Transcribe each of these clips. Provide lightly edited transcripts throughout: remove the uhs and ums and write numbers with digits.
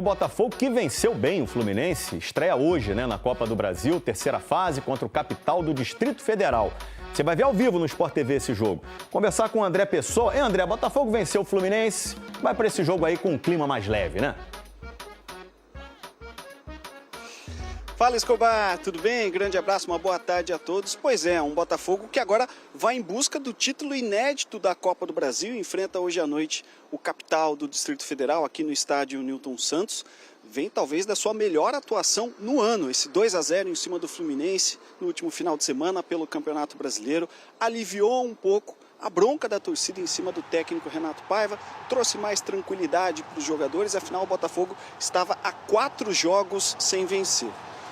Botafogo, que venceu bem o Fluminense, estreia hoje, né, na Copa do Brasil, terceira fase contra o Capital do Distrito Federal. Você vai ver ao vivo no Sport TV esse jogo. Conversar com o André Pessoa. André, Botafogo venceu o Fluminense, vai para esse jogo aí com um clima mais leve, né? Fala, Escobar, tudo bem? Grande abraço, uma boa tarde a todos. Pois é, um Botafogo que agora vai em busca do título inédito da Copa do Brasil, enfrenta hoje à noite o Capital do Distrito Federal aqui no estádio Newton Santos. Vem talvez da sua melhor atuação no ano, esse 2-0 em cima do Fluminense no último final de semana pelo Campeonato Brasileiro, aliviou um pouco a bronca da torcida em cima do técnico Renato Paiva, trouxe mais tranquilidade para os jogadores, afinal o Botafogo estava a 4 jogos sem vencer.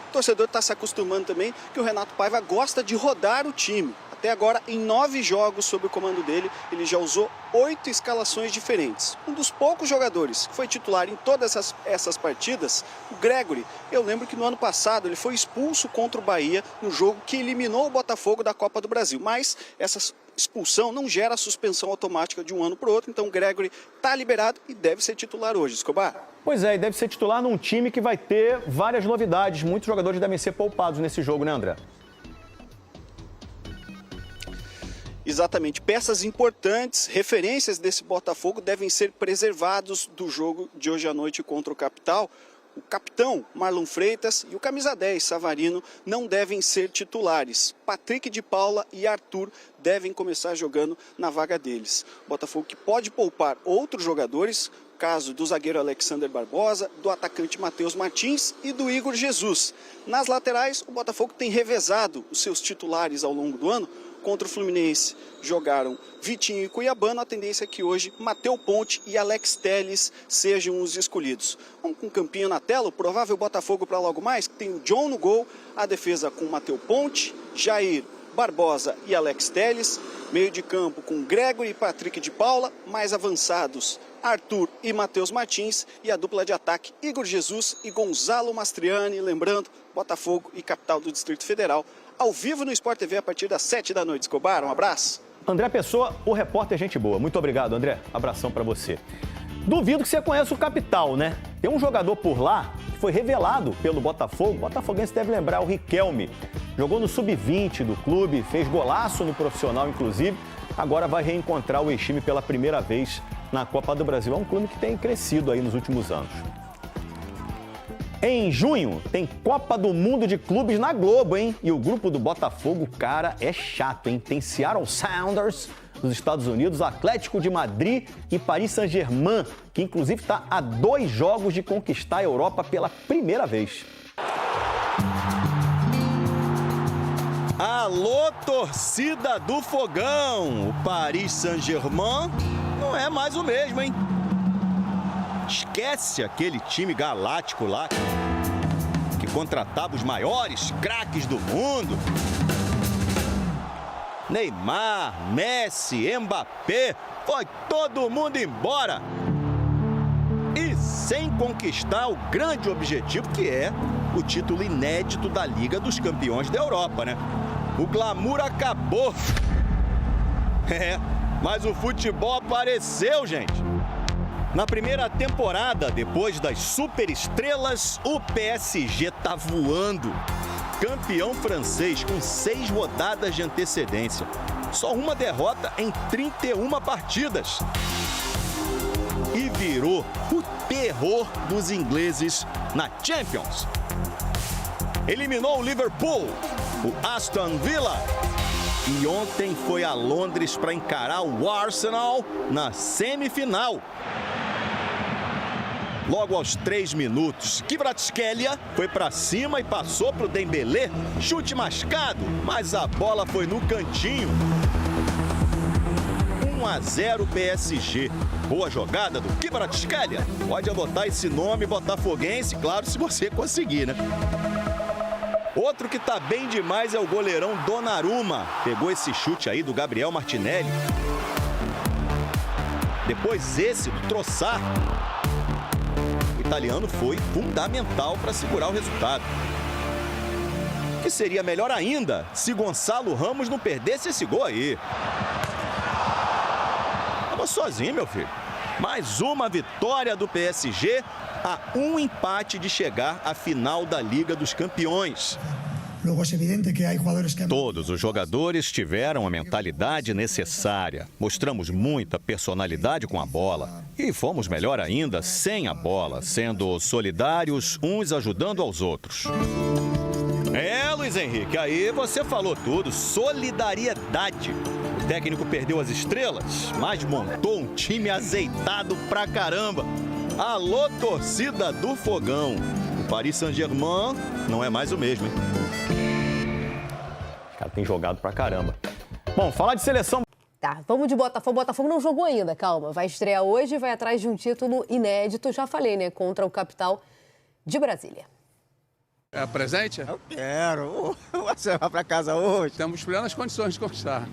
O torcedor está se acostumando também que o Renato Paiva gosta de rodar o time. Até agora, em 9 jogos sob o comando dele, ele já usou 8 escalações diferentes. Um dos poucos jogadores que foi titular em todas essas partidas, o Gregory. Eu lembro que no ano passado ele foi expulso contra o Bahia no jogo que eliminou o Botafogo da Copa do Brasil. Mas essa expulsão não gera suspensão automática de um ano para o outro, então o Gregory está liberado e deve ser titular hoje, Escobar. Pois é, e deve ser titular num time que vai ter várias novidades. Muitos jogadores devem ser poupados nesse jogo, né, André? Exatamente, peças importantes, referências desse Botafogo devem ser preservados do jogo de hoje à noite contra o Capital. O capitão Marlon Freitas e o camisa 10 Savarino não devem ser titulares. Patrick de Paula e Arthur devem começar jogando na vaga deles. O Botafogo que pode poupar outros jogadores, caso do zagueiro Alexander Barbosa, do atacante Matheus Martins e do Igor Jesus. Nas laterais, o Botafogo tem revezado os seus titulares ao longo do ano. Contra o Fluminense jogaram Vitinho e Cuiabano, a tendência é que hoje Matheus Ponte e Alex Telles sejam os escolhidos. Vamos com um campinho na tela, o provável Botafogo para logo mais, que tem o John no gol, a defesa com Matheus Ponte, Jair, Barbosa e Alex Telles, meio de campo com Gregory e Patrick de Paula, mais avançados Arthur e Matheus Martins e a dupla de ataque Igor Jesus e Gonzalo Mastriani, lembrando, Botafogo e Capital do Distrito Federal, ao vivo no Sport TV a partir das 7 da noite. Escobar, um abraço. André Pessoa, o repórter gente boa. Muito obrigado, André. Abração para você. Duvido que você conheça o Capital, né? Tem um jogador por lá que foi revelado pelo Botafogo. O botafoguense deve lembrar, o Riquelme. Jogou no Sub-20 do clube, fez golaço no profissional, inclusive. Agora vai reencontrar o ex-time pela primeira vez na Copa do Brasil. É um clube que tem crescido aí nos últimos anos. Em junho, tem Copa do Mundo de Clubes na Globo, hein? E o grupo do Botafogo, cara, é chato, hein? Tem Seattle Sounders dos Estados Unidos, Atlético de Madrid e Paris Saint-Germain, que inclusive está a 2 jogos de conquistar a Europa pela primeira vez. Alô, torcida do Fogão! O Paris Saint-Germain não é mais o mesmo, hein? Esquece aquele time galáctico lá que contratava os maiores craques do mundo. Neymar, Messi, Mbappé, foi todo mundo embora. E sem conquistar o grande objetivo que é o título inédito da Liga dos Campeões da Europa, né? O glamour acabou. Mas o futebol apareceu, gente. Na primeira temporada, depois das superestrelas, o PSG tá voando. Campeão francês com 6 rodadas de antecedência. Só uma derrota em 31 partidas. E virou o terror dos ingleses na Champions. Eliminou o Liverpool, o Aston Villa. E ontem foi a Londres para encarar o Arsenal na semifinal. Logo aos 3 minutos, Kvaratskhelia foi para cima e passou para o Dembélé. Chute mascado, mas a bola foi no cantinho. 1-0 PSG. Boa jogada do Kvaratskhelia. Pode adotar esse nome botafoguense, claro, se você conseguir, né? Outro que tá bem demais é o goleirão Donnarumma. Pegou esse chute aí do Gabriel Martinelli. Depois esse do Trossard. O italiano foi fundamental para segurar o resultado. O que seria melhor ainda se Gonçalo Ramos não perdesse esse gol aí. Tava sozinho, meu filho. Mais uma vitória do PSG a um empate de chegar à final da Liga dos Campeões. Todos os jogadores tiveram a mentalidade necessária. Mostramos muita personalidade com a bola. E fomos melhor ainda sem a bola, sendo solidários, uns ajudando aos outros. Luiz Henrique, aí você falou tudo. Solidariedade. O técnico perdeu as estrelas, mas montou um time azeitado pra caramba. Alô, torcida do Fogão. O Paris Saint-Germain não é mais o mesmo, hein? O cara tem jogado pra caramba. Bom, falar de seleção... Tá, vamos de Botafogo. Botafogo não jogou ainda, calma. Vai estrear hoje e vai atrás de um título inédito, já falei, né? Contra o Capital de Brasília. É presente? Eu quero. Você vai para casa hoje? Temos plenas condições de conquistar.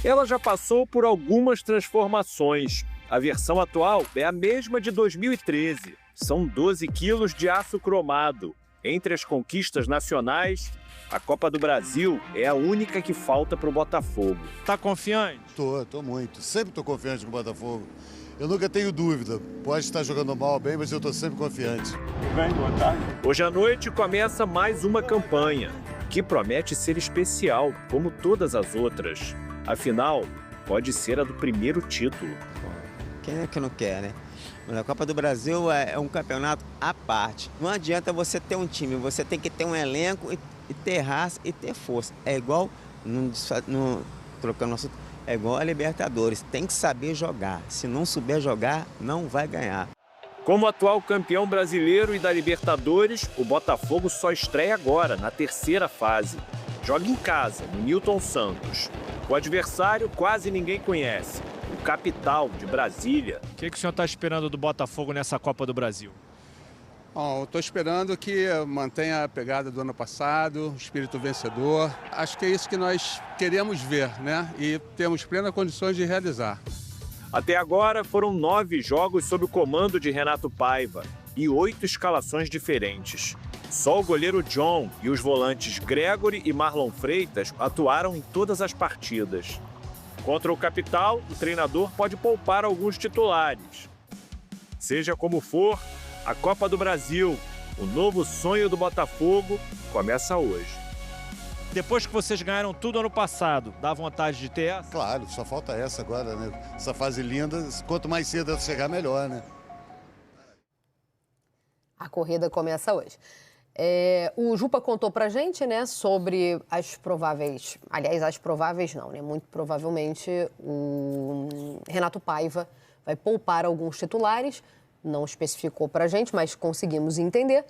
Ela já passou por algumas transformações. A versão atual é a mesma de 2013. São 12 quilos de aço cromado. Entre as conquistas nacionais, a Copa do Brasil é a única que falta para o Botafogo. Tá confiante? Tô muito. Sempre tô confiante com o Botafogo. Eu nunca tenho dúvida. Pode estar jogando mal ou bem, mas eu tô sempre confiante. Hoje à noite começa mais uma campanha, que promete ser especial, como todas as outras. Afinal, pode ser a do primeiro título. Quem é que não quer, né? Mas a Copa do Brasil é um campeonato à parte. Não adianta você ter um time, você tem que ter um elenco e ter raça e ter força. É igual, trocando o assunto, é igual a Libertadores. Tem que saber jogar. Se não souber jogar, não vai ganhar. Como atual campeão brasileiro e da Libertadores, o Botafogo só estreia agora, na terceira fase. Joga em casa, no Newton Santos. O adversário quase ninguém conhece. O Capital, de Brasília. O que o senhor está esperando do Botafogo nessa Copa do Brasil? Eu estou esperando que mantenha a pegada do ano passado, espírito vencedor. Acho que é isso que nós queremos ver, né? E temos plenas condições de realizar. Até agora foram 9 jogos sob o comando de Renato Paiva e 8 escalações diferentes. Só o goleiro John e os volantes Gregory e Marlon Freitas atuaram em todas as partidas. Contra o Capital, o treinador pode poupar alguns titulares. Seja como for, a Copa do Brasil, o novo sonho do Botafogo, começa hoje. Depois que vocês ganharam tudo ano passado, dá vontade de ter essa? Claro, só falta essa agora, né? Essa fase linda, quanto mais cedo ela chegar, melhor, né? A corrida começa hoje. O Jupa contou pra gente, né, sobre as prováveis... Aliás, as prováveis não, né? Muito provavelmente o Renato Paiva vai poupar alguns titulares. Não especificou pra gente, mas conseguimos entender.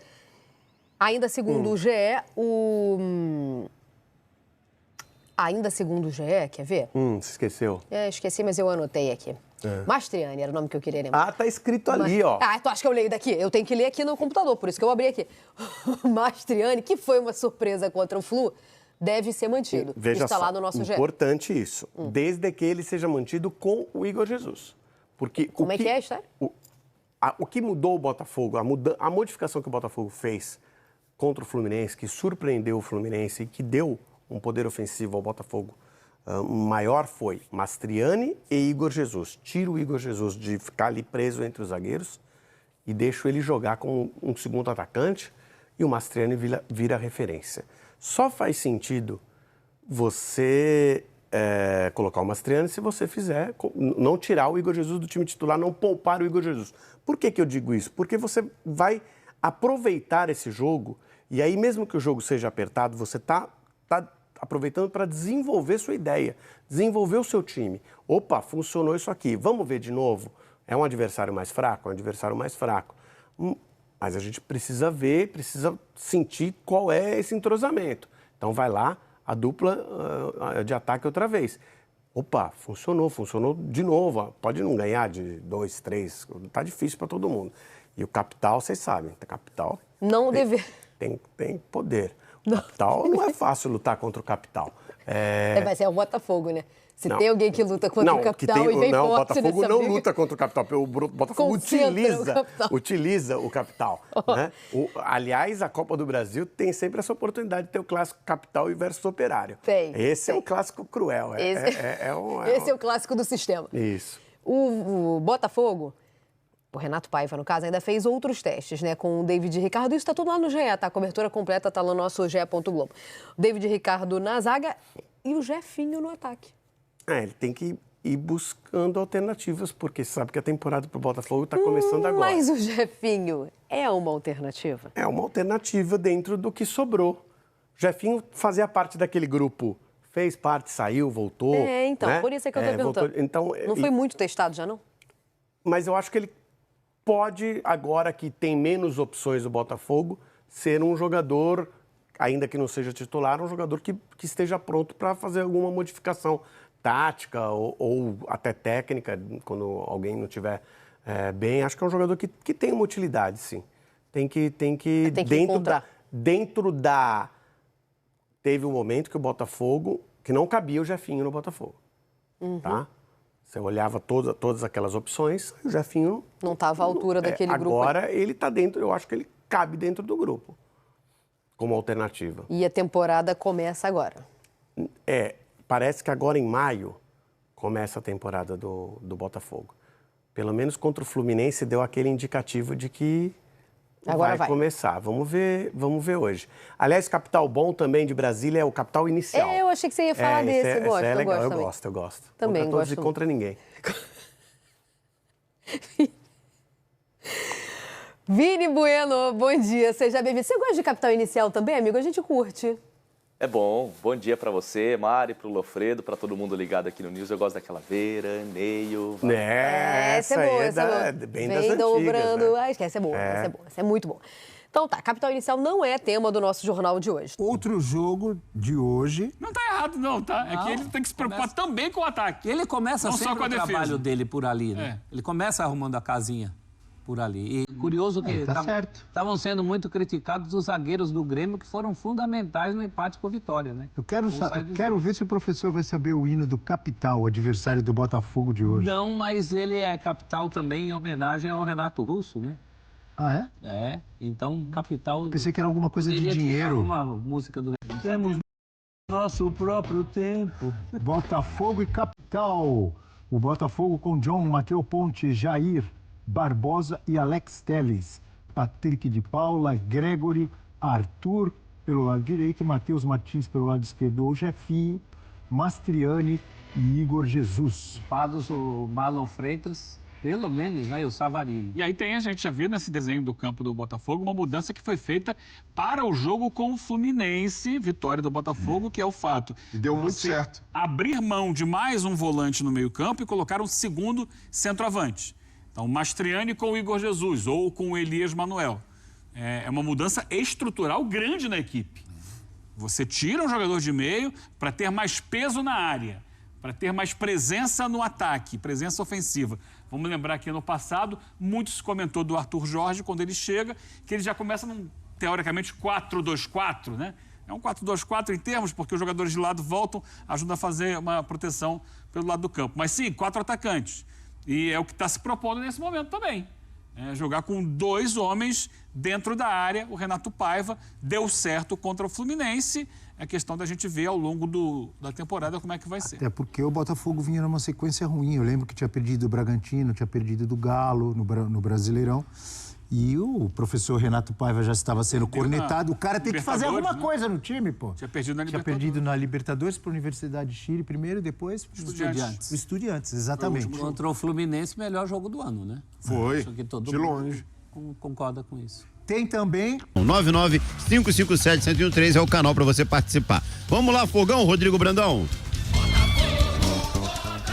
Ainda segundo o GE, Ainda segundo o GE, quer ver? Você esqueceu? Esqueci, mas eu anotei aqui. Mastriani era o nome que eu queria lembrar. Tá escrito ali, ó. Tu acha que eu leio daqui? Eu tenho que ler aqui no computador, por isso que eu abri aqui. Mastriani, que foi uma surpresa contra o Flu, deve ser mantido. Veja Está só, lá no nosso GE. Importante isso, desde que ele seja mantido com o Igor Jesus. Porque Como é que é a história? O que mudou o Botafogo, a modificação que o Botafogo fez contra o Fluminense, que surpreendeu o Fluminense e que deu um poder ofensivo ao Botafogo maior, foi Mastriani e Igor Jesus. Tiro o Igor Jesus de ficar ali preso entre os zagueiros e deixo ele jogar com um segundo atacante e o Mastriani vira referência. Só faz sentido você colocar o Mastriani se você fizer, não tirar o Igor Jesus do time titular, não poupar o Igor Jesus. Por que eu digo isso? Porque você vai aproveitar esse jogo e aí mesmo que o jogo seja apertado, você está aproveitando para desenvolver sua ideia, desenvolver o seu time. Opa, funcionou isso aqui, vamos ver de novo. É um adversário mais fraco? É um adversário mais fraco. Mas a gente precisa ver, precisa sentir qual é esse entrosamento. Então vai lá, a dupla de ataque outra vez. Opa, funcionou de novo. Pode não ganhar de 2, 3, tá difícil para todo mundo. E o Capital, vocês sabem, o Capital Não tem poder. O Capital não é fácil lutar contra o Capital. Mas é o Botafogo, né? Se tem alguém que luta contra o Capital e vem Não, o forte Botafogo nessa não briga, luta contra o Capital. O Botafogo utiliza o Capital. Né? Aliás, a Copa do Brasil tem sempre essa oportunidade de ter o clássico Capital e versus Operário. Esse é um clássico cruel. Esse é o clássico do sistema. Isso. O Botafogo, o Renato Paiva, no caso, ainda fez outros testes, né, com o David Ricardo. Isso está tudo lá no GE, tá? A cobertura completa está lá no nosso ge.globo. O David Ricardo na zaga e o Jefinho no ataque. Ele tem que ir buscando alternativas, porque sabe que a temporada para o Botafogo está começando agora. Mas o Jefinho é uma alternativa? É uma alternativa dentro do que sobrou. O Jefinho fazia parte daquele grupo, fez parte, saiu, voltou. Então, né? Por isso é que eu estou perguntando. Então, não foi muito testado já, não? Mas eu acho que ele pode, agora que tem menos opções do Botafogo, ser um jogador, ainda que não seja titular, um jogador que esteja pronto para fazer alguma modificação tática ou até técnica, quando alguém não estiver bem. Acho que é um jogador que tem uma utilidade, sim. Tem que dentro da... Teve um momento que o Botafogo, que não cabia o Jefinho no Botafogo, tá? Você olhava todas aquelas opções, o Jefinho... Não estava à altura daquele grupo. Agora ele está dentro, eu acho que ele cabe dentro do grupo, como alternativa. E a temporada começa agora. Parece que agora em maio começa a temporada do Botafogo. Pelo menos contra o Fluminense deu aquele indicativo de que agora vai começar. Vamos ver hoje. Aliás, capital bom também de Brasília é o capital inicial. Eu achei que você ia falar desse. Eu gosto, é legal, eu gosto. Também contra todos e contra ninguém. Vini Bueno, bom dia, seja bem-vindo. Você gosta de capital inicial também, amigo? A gente curte. É bom dia pra você, Mari, pro Lofredo, pra todo mundo ligado aqui no News. Eu gosto daquela veraneio. Essa é boa, essa é boa. Bem das antigas, dobrando. Né? Essa é boa, essa é muito boa. Então tá, capital inicial não é tema do nosso jornal de hoje. Outro jogo de hoje... Não tá errado não, tá? É que ele tem que se preocupar também com o ataque. Ele começa não sempre só com a o defesa. Trabalho dele por ali, né? Ele começa arrumando a casinha por ali. E curioso que estavam sendo muito criticados os zagueiros do Grêmio, que foram fundamentais no empate com a Vitória, né? Eu quero ver se o professor vai saber o hino do Capital, o adversário do Botafogo de hoje. Não, mas ele é Capital também em homenagem ao Renato Russo, né? Ah, é? É, então Capital... Pensei que era alguma coisa de dinheiro. Uma música do... Temos nosso próprio tempo. Botafogo e Capital. O Botafogo com John, Matheus Ponte, Jair Barbosa e Alex Telles. Patrick de Paula, Gregory, Arthur pelo lado direito, Matheus Martins pelo lado esquerdo, o Jefinho, Mastriani e Igor Jesus. Pados, o Marlon Freitas, pelo menos, né? E o Savarino. E aí a gente já viu nesse desenho do campo do Botafogo uma mudança que foi feita para o jogo com o Fluminense, vitória do Botafogo, que é o fato. E deu muito certo. Abrir mão de mais um volante no meio-campo e colocar um segundo centroavante. Então, Mastriani com o Igor Jesus ou com o Elias Manuel. É uma mudança estrutural grande na equipe. Você tira um jogador de meio para ter mais peso na área, para ter mais presença no ataque, presença ofensiva. Vamos lembrar que no passado, muito se comentou do Arthur Jorge, quando ele chega, que ele já começa num, teoricamente, 4-2-4, né? É um 4-2-4 em termos, porque os jogadores de lado voltam, ajudam a fazer uma proteção pelo lado do campo. Mas sim, 4 atacantes. E é o que está se propondo nesse momento também. Jogar com 2 homens dentro da área. O Renato Paiva deu certo contra o Fluminense. É questão da gente ver ao longo da temporada como é que vai ser. Até porque o Botafogo vinha numa sequência ruim. Eu lembro que tinha perdido o Bragantino, tinha perdido do Galo no Brasileirão. E o professor Renato Paiva já estava sendo cornetado. O cara tem que fazer alguma coisa no time, pô. Tinha perdido na Libertadores. Tinha perdido na Libertadores para a Universidade de Chile primeiro, depois Estudiantes. Estudiantes, exatamente. Contra o Fluminense, melhor jogo do ano, né? Foi, Acho que todo de mundo longe. Concorda com isso. Tem também... 99557-1013 é o canal para você participar. Vamos lá, Fogão, Rodrigo Brandão.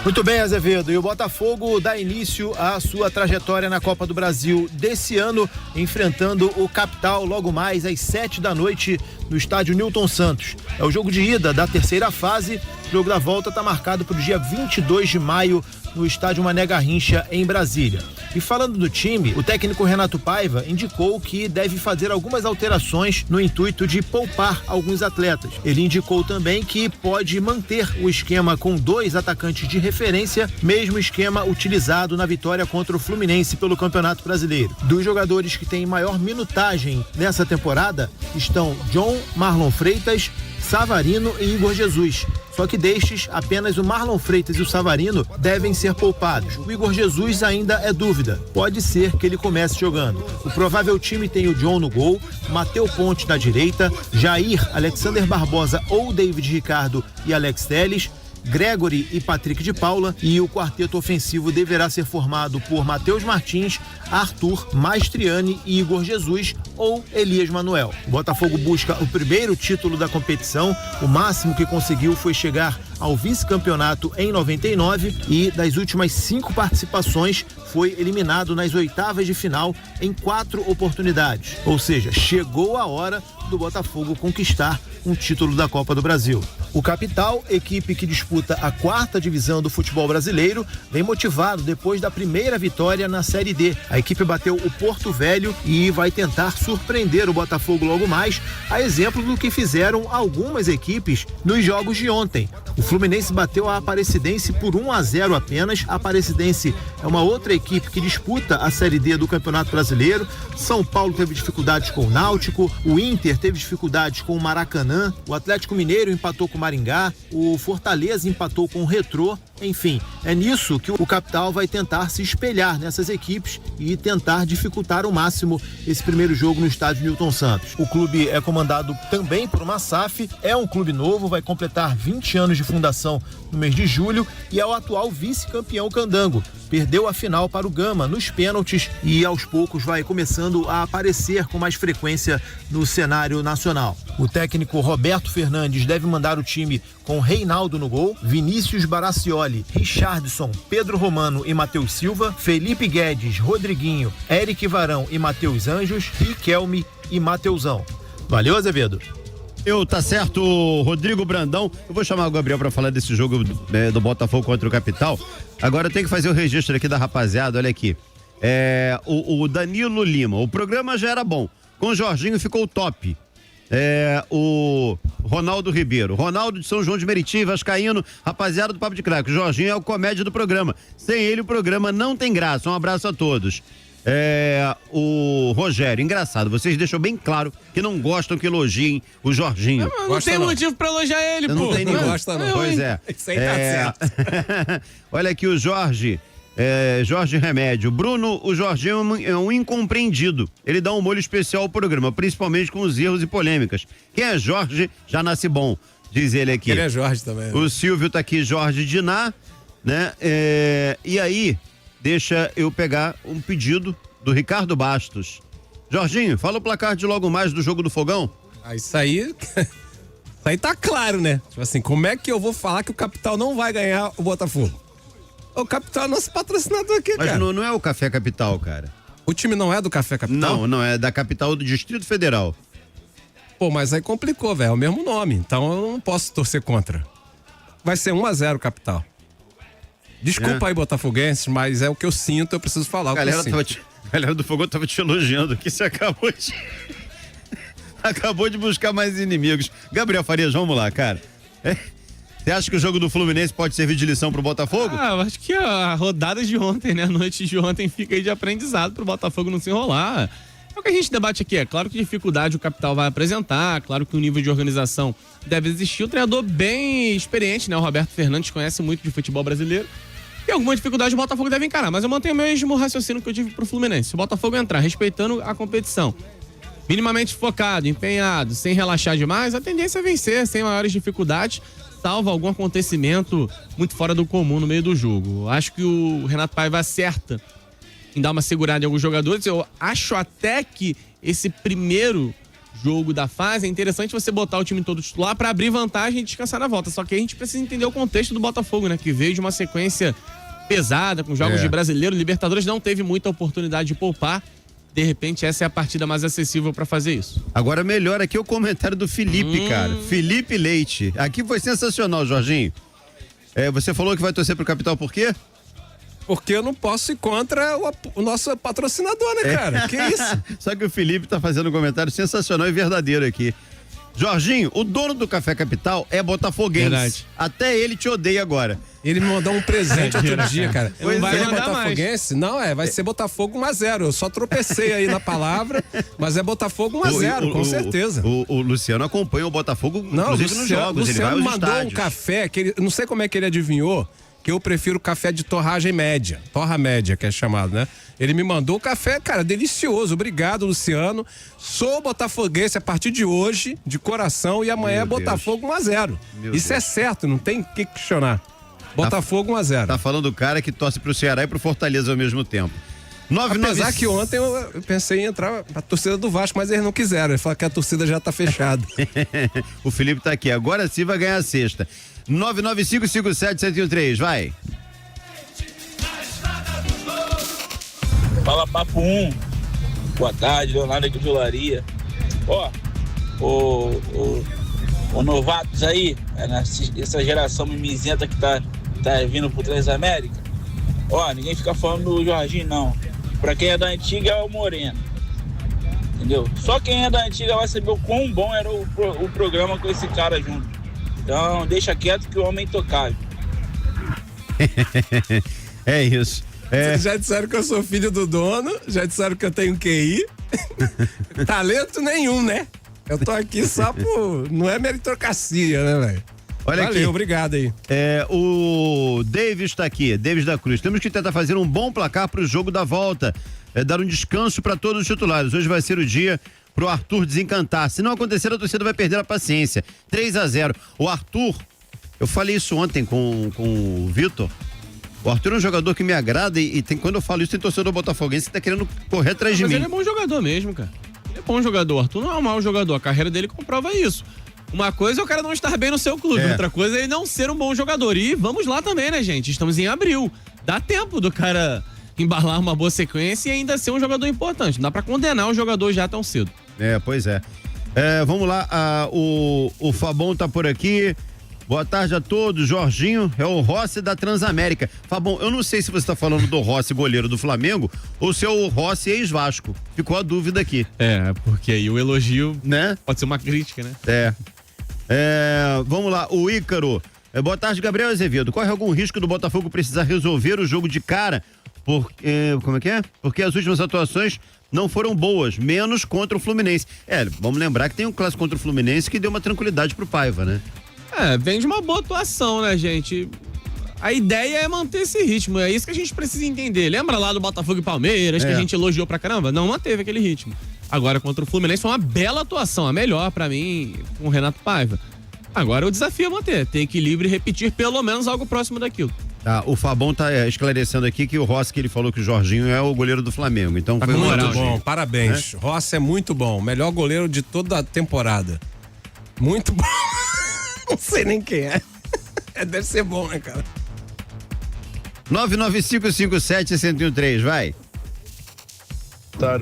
Muito bem, Azevedo. E o Botafogo dá início à sua trajetória na Copa do Brasil desse ano, enfrentando o Capital logo mais às 19h no estádio Newton Santos. É o jogo de ida da terceira fase. O jogo da volta está marcado para o dia 22 de maio no estádio Mané Garrincha, em Brasília. E falando do time, o técnico Renato Paiva indicou que deve fazer algumas alterações no intuito de poupar alguns atletas. Ele indicou também que pode manter o esquema com 2 atacantes de referência, mesmo esquema utilizado na vitória contra o Fluminense pelo Campeonato Brasileiro. Dos jogadores que têm maior minutagem nessa temporada estão John, Marlon Freitas, Savarino e Igor Jesus. Só que destes, apenas o Marlon Freitas e o Savarino devem ser poupados. O Igor Jesus ainda é dúvida. Pode ser que ele comece jogando. O provável time tem o John no gol, Matheus Ponte na direita, Jair, Alexander Barbosa ou David Ricardo e Alex Telles, Gregory e Patrick de Paula, e o quarteto ofensivo deverá ser formado por Matheus Martins, Arthur, Mastriani e Igor Jesus ou Elias Manuel. O Botafogo busca o primeiro título da competição, o máximo que conseguiu foi chegar ao vice-campeonato em 99 e das últimas 5 participações foi eliminado nas oitavas de final em 4 oportunidades. Ou seja, chegou a hora do Botafogo conquistar um título da Copa do Brasil. O Capital, equipe que disputa a 4ª divisão do futebol brasileiro, vem motivado depois da primeira vitória na Série D. A equipe bateu o Porto Velho e vai tentar surpreender o Botafogo logo mais, a exemplo do que fizeram algumas equipes nos jogos de ontem. O Fluminense bateu a Aparecidense por 1-0 apenas. A Aparecidense é uma outra equipe que disputa a Série D do Campeonato Brasileiro. São Paulo teve dificuldades com o Náutico, o Inter teve dificuldades com o Maracanã, o Atlético Mineiro empatou com o Maringá, o Fortaleza empatou com o Retrô. Enfim, é nisso que o Capital vai tentar se espelhar nessas equipes e tentar dificultar ao máximo esse primeiro jogo no estádio Newton Santos. O clube é comandado também por uma SAF, é um clube novo, vai completar 20 anos de fundação no mês de julho e é o atual vice-campeão candango. Perdeu a final para o Gama nos pênaltis e aos poucos vai começando a aparecer com mais frequência no cenário nacional. O técnico Roberto Fernandes deve mandar o time com Reinaldo no gol, Vinícius Baraccioli, Richardson, Pedro Romano e Matheus Silva, Felipe Guedes, Rodriguinho, Eric Varão e Matheus Anjos, Riquelme e Mateusão. Valeu, Azevedo. Tá certo, Rodrigo Brandão. Eu vou chamar o Gabriel para falar desse jogo do Botafogo contra o Capital. Agora eu tenho que fazer o registro aqui da rapaziada, olha aqui. O Danilo Lima, o programa já era bom. Com o Jorginho ficou top. O Ronaldo Ribeiro, Ronaldo de São João de Meriti, vascaíno, rapaziada do Papo de Craque. O Jorginho é o comédia do programa. Sem ele o programa não tem graça. Um abraço a todos. O Rogério, engraçado, vocês deixam bem claro que não gostam que elogiem o Jorginho. Não tem motivo pra elogiar ele, pô. Não tem ninguém. Não gosta, não. Pois é. Isso aí tá certo. Olha aqui o Jorge Remédio. Bruno, o Jorginho é um incompreendido. Ele dá um molho especial ao programa, principalmente com os erros e polêmicas. Quem é Jorge já nasce bom, diz ele aqui. Ele é Jorge também. O Silvio tá aqui, Jorge Diná, né? E aí, deixa eu pegar um pedido do Ricardo Bastos. Jorginho, fala o placar de logo mais do jogo do Fogão. Isso aí tá claro, né? Tipo assim, como é que eu vou falar que o Capital não vai ganhar o Botafogo? O Capital é nosso patrocinador aqui, mas cara. Mas não é o Café Capital, cara. O time não é do Café Capital? Não é da capital do Distrito Federal. Pô, mas aí complicou, velho. É o mesmo nome, então eu não posso torcer contra. Vai ser 1-0 Capital. Desculpa aí, botafoguenses, mas é o que eu sinto, eu preciso falar. A galera do Fogão tava te elogiando aqui, você acabou de buscar mais inimigos. Gabriel Farias, vamos lá, cara. Você acha que o jogo do Fluminense pode servir de lição pro Botafogo? Eu acho que a rodada de ontem, né? A noite de ontem fica aí de aprendizado pro Botafogo não se enrolar. É o que a gente debate aqui. É claro que dificuldade o Capital vai apresentar, claro que o nível de organização deve existir. O treinador bem experiente, né? O Roberto Fernandes conhece muito de futebol brasileiro. E alguma dificuldade o Botafogo deve encarar, mas eu mantenho o mesmo raciocínio que eu tive pro Fluminense. Se o Botafogo entrar respeitando a competição, minimamente focado, empenhado, sem relaxar demais, a tendência é vencer, sem maiores dificuldades, salvo algum acontecimento muito fora do comum no meio do jogo. Acho que o Renato Paiva acerta em dar uma segurada em alguns jogadores. Eu acho até que esse primeiro jogo da fase é interessante você botar o time todo titular para abrir vantagem e descansar na volta. Só que a gente precisa entender o contexto do Botafogo, né? Que veio de uma sequência pesada, com jogos de Brasileiro. Libertadores não teve muita oportunidade de poupar. De repente, essa é a partida mais acessível para fazer isso. Agora, melhor aqui o comentário do Felipe, cara. Felipe Leite. Aqui foi sensacional, Jorginho. Você falou que vai torcer pro Capital por quê? Porque eu não posso ir contra o nosso patrocinador, né, cara? Que isso? Só que o Felipe tá fazendo um comentário sensacional e verdadeiro aqui. Jorginho, o dono do Café Capital é botafoguense. Verdade. Até ele te odeia agora. Ele me mandou um presente outro dia, cara. Pois Vai é. ser botafoguense? Não, vai ser Botafogo 1-0. Eu só tropecei aí na palavra, mas é Botafogo 1-0, com certeza. O Luciano acompanha o Botafogo, inclusive nos jogos. Ele vai Luciano aos mandou estádios. um café, que ele, não sei como é que ele adivinhou, que eu prefiro café de torragem média. Torra média, que é chamado, né? Ele me mandou o café, cara, delicioso. Obrigado, Luciano. Sou botafoguense a partir de hoje, de coração, e amanhã é Botafogo 1-0. Isso é certo, não tem o que questionar. Botafogo 1-0. Tá falando o cara que torce pro Ceará e pro Fortaleza ao mesmo tempo. Apesar que ontem eu pensei em entrar pra torcida do Vasco, mas eles não quiseram. Eles falaram que a torcida já tá fechada. O Felipe tá aqui. Agora sim vai ganhar a sexta. 99557-1013, vai. Fala, Papo 1. Boa tarde, Leonardo aqui de Olaria. Ó, o novatos aí, essa geração mimizenta que tá vindo pro Transamérica. Ó, ninguém fica falando do Jorginho, não. Pra quem é da antiga é o Moreno. Entendeu? Só quem é da antiga vai saber o quão bom era o programa com esse cara junto. Então, deixa quieto que o homem é intocável. É isso. Vocês já disseram que eu sou filho do dono, já disseram que eu tenho QI. Talento nenhum, né? Eu tô aqui só por... Não é meritocracia, né, velho? Olha Valeu, aqui. obrigado aí. O Davis tá aqui, Davis da Cruz. Temos que tentar fazer um bom placar pro jogo da volta. Dar um descanso para todos os titulares. Hoje vai ser o dia pro Arthur desencantar. Se não acontecer, a torcida vai perder a paciência. 3-0. O Arthur, eu falei isso ontem com o Vitor. O Arthur é um jogador que me agrada e quando eu falo isso, tem torcedor botafoguense que tá querendo correr atrás de mim. Mas ele é bom jogador mesmo, cara. Ele é bom jogador. O Arthur não é um mau jogador. A carreira dele comprova isso. Uma coisa é o cara não estar bem no seu clube. Outra coisa é ele não ser um bom jogador. E vamos lá também, né, gente? Estamos em abril. Dá tempo do cara embalar uma boa sequência e ainda ser um jogador importante. Não dá pra condenar o jogador já tão cedo. Pois é. Vamos lá, o Fabão tá por aqui. Boa tarde a todos. Jorginho é o Rossi da Transamérica. Fabão, eu não sei se você tá falando do Rossi, goleiro do Flamengo, ou se é o Rossi ex-Vasco. Ficou a dúvida aqui. Porque aí o elogio, né? Pode ser uma crítica, né? Vamos lá, o Ícaro. Boa tarde, Gabriel Azevedo. Corre algum risco do Botafogo precisar resolver o jogo de cara? Como é que é? Porque as últimas atuações não foram boas, menos contra o Fluminense. Vamos lembrar que tem um clássico contra o Fluminense que deu uma tranquilidade pro Paiva, né? Vem de uma boa atuação, né, gente? A ideia é manter esse ritmo, é isso que a gente precisa entender. Lembra lá do Botafogo e Palmeiras, que a gente elogiou pra caramba? Não manteve aquele ritmo. Agora, contra o Fluminense, foi uma bela atuação, a melhor pra mim, com o Renato Paiva. Agora o desafio é manter, ter equilíbrio e repetir pelo menos algo próximo daquilo. O Fabão tá esclarecendo aqui que o Rossi, que ele falou que o Jorginho é o goleiro do Flamengo. Então foi muito bom, parabéns. Rossi é muito bom, melhor goleiro de toda a temporada. Muito bom. Não sei nem quem é. Deve ser bom, né, cara? 99557-1013, vai.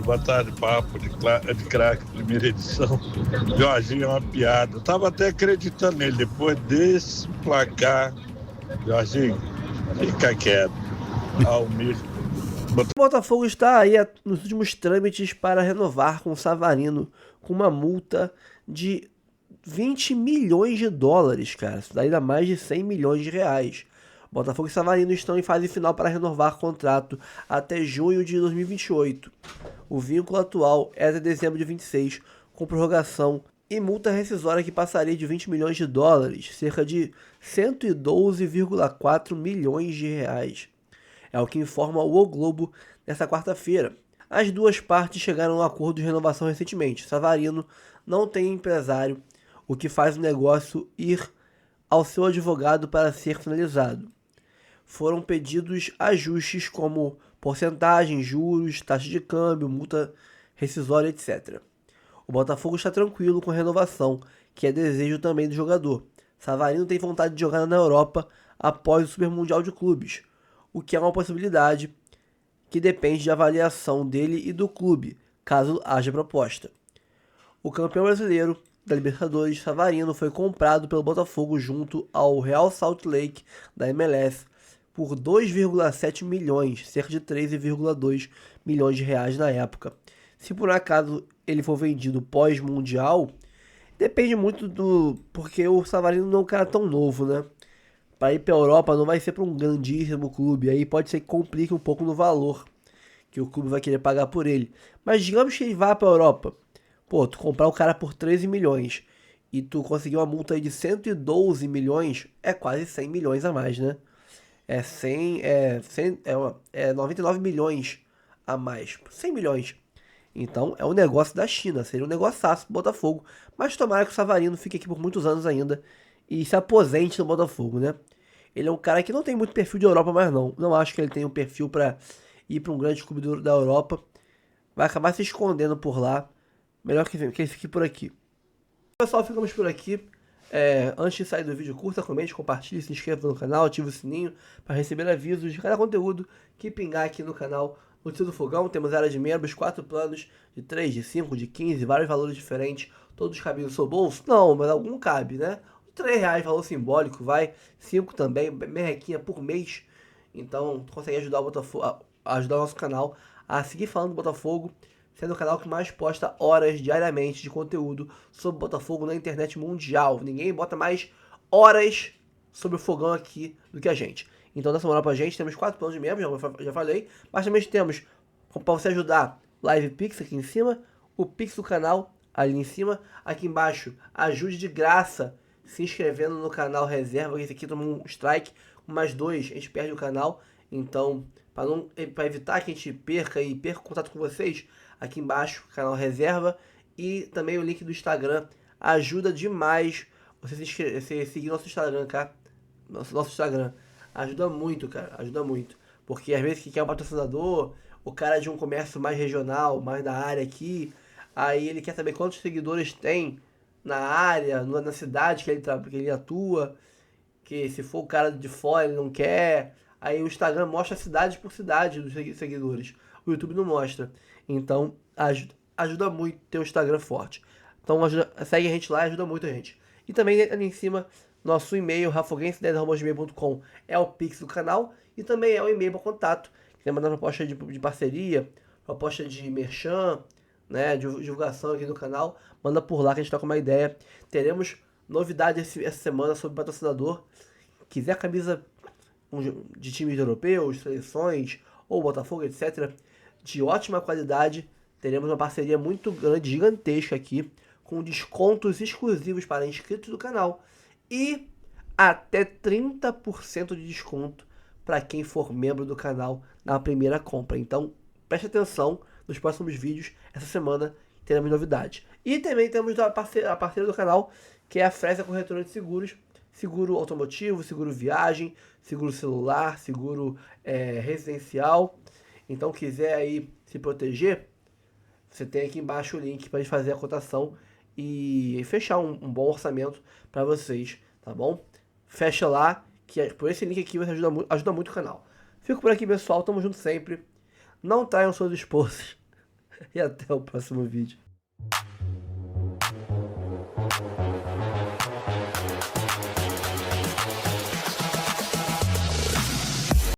Boa tarde, papo de craque, primeira edição. Jorginho é uma piada. Eu tava até acreditando nele depois desse placar. Jorginho, fica quieto. O Botafogo está aí nos últimos trâmites para renovar com o Savarino com uma multa de 20 milhões de dólares, cara. Isso daí dá mais de 100 milhões de reais. Botafogo e Savarino estão em fase final para renovar contrato até junho de 2028. O vínculo atual é até dezembro de 26, com prorrogação e multa rescisória que passaria de 20 milhões de dólares, cerca de 112,4 milhões de reais. É o que informa o O Globo nesta quarta-feira. As duas partes chegaram a um acordo de renovação recentemente. Savarino não tem empresário, o que faz o negócio ir ao seu advogado para ser finalizado. Foram pedidos ajustes como porcentagem, juros, taxa de câmbio, multa rescisória, etc. O Botafogo está tranquilo com a renovação, que é desejo também do jogador. Savarino tem vontade de jogar na Europa após o Super Mundial de Clubes, o que é uma possibilidade que depende de avaliação dele e do clube, caso haja proposta. O campeão brasileiro da Libertadores, Savarino, foi comprado pelo Botafogo junto ao Real Salt Lake da MLS por 2,7 milhões, cerca de 13,2 milhões de reais na época. Se por acaso ele for vendido pós-mundial, Depende muito porque o Savarino não é um cara tão novo, né? Para ir para a Europa não vai ser para um grandíssimo clube. Aí pode ser que complique um pouco no valor que o clube vai querer pagar por ele. Mas digamos que ele vá para a Europa. Pô, tu comprar o cara por 13 milhões e tu conseguir uma multa aí de 112 milhões, é quase 100 milhões a mais, né? É 99 milhões a mais. 100 milhões. Então é um negócio da China. Seria um negóciaço pro Botafogo. Mas tomara que o Savarino fique aqui por muitos anos ainda e se aposente no Botafogo, né? Ele é um cara que não tem muito perfil de Europa mais não. Não acho que ele tem um perfil para ir para um grande clube da Europa. Vai acabar se escondendo por lá. Melhor que ele fique por aqui. Pessoal, ficamos por aqui. Antes de sair do vídeo, curta, comente, compartilhe, se inscreva no canal, ative o sininho para receber avisos de cada conteúdo que pingar aqui no canal Notícia do Fogão. Temos área de membros, 4 planos, de 3, de 5, de 15, vários valores diferentes. Todos cabem no seu bolso? Não, mas algum cabe, né? R$3, valor simbólico, vai. 5 também, merrequinha por mês. Então, tu consegue ajudar o Botafogo, ajudar o nosso canal a seguir falando do Botafogo, sendo o canal que mais posta horas diariamente de conteúdo sobre o Botafogo na internet mundial. Ninguém bota mais horas sobre o Fogão aqui do que a gente. Então dá essa moral pra gente. Temos 4 planos de membros, já falei. Mas também temos, para você ajudar, Live Pix aqui em cima, o Pix do canal ali em cima. Aqui embaixo, ajude de graça se inscrevendo no canal Reserva. Esse aqui toma um strike, mais 2 a gente perde o canal. Então, para evitar que a gente perca contato com vocês, aqui embaixo, canal Reserva, e também o link do Instagram. Ajuda demais você seguir nosso Instagram, cara. Nosso Instagram. Ajuda muito, cara. Ajuda muito. Porque às vezes que quer um patrocinador, o cara é de um comércio mais regional, mais da área aqui, aí ele quer saber quantos seguidores tem na área, na cidade que ele atua, que se for o cara de fora ele não quer. Aí o Instagram mostra cidade por cidade dos seguidores. O YouTube não mostra. Então, ajuda muito ter um Instagram forte. Então, segue a gente lá, ajuda muito a gente. E também ali em cima, nosso e-mail, rafoguense10@gmail.com, é o Pix do canal. E também é o e-mail para contato. Quiser mandar proposta de parceria, proposta de merchan, né, divulgação aqui do canal, manda por lá que a gente tá com uma ideia. Teremos novidade essa semana sobre patrocinador. Quiser camisa de times europeus, seleções, ou Botafogo, etc., de ótima qualidade, teremos uma parceria muito grande, gigantesca aqui, com descontos exclusivos para inscritos do canal e até 30% de desconto para quem for membro do canal na primeira compra. Então, preste atenção nos próximos vídeos. Essa semana teremos novidades. E também temos a parceira do canal, que é a Fresa Corretora de Seguros. Seguro automotivo, seguro viagem, seguro celular, seguro residencial. Então, quiser aí se proteger, você tem aqui embaixo o link para fazer a cotação e fechar um bom orçamento para vocês, tá bom? Fecha lá, que por esse link aqui você ajuda muito o canal. Fico por aqui, pessoal. Tamo junto sempre. Não traiam suas esposas. E até o próximo vídeo.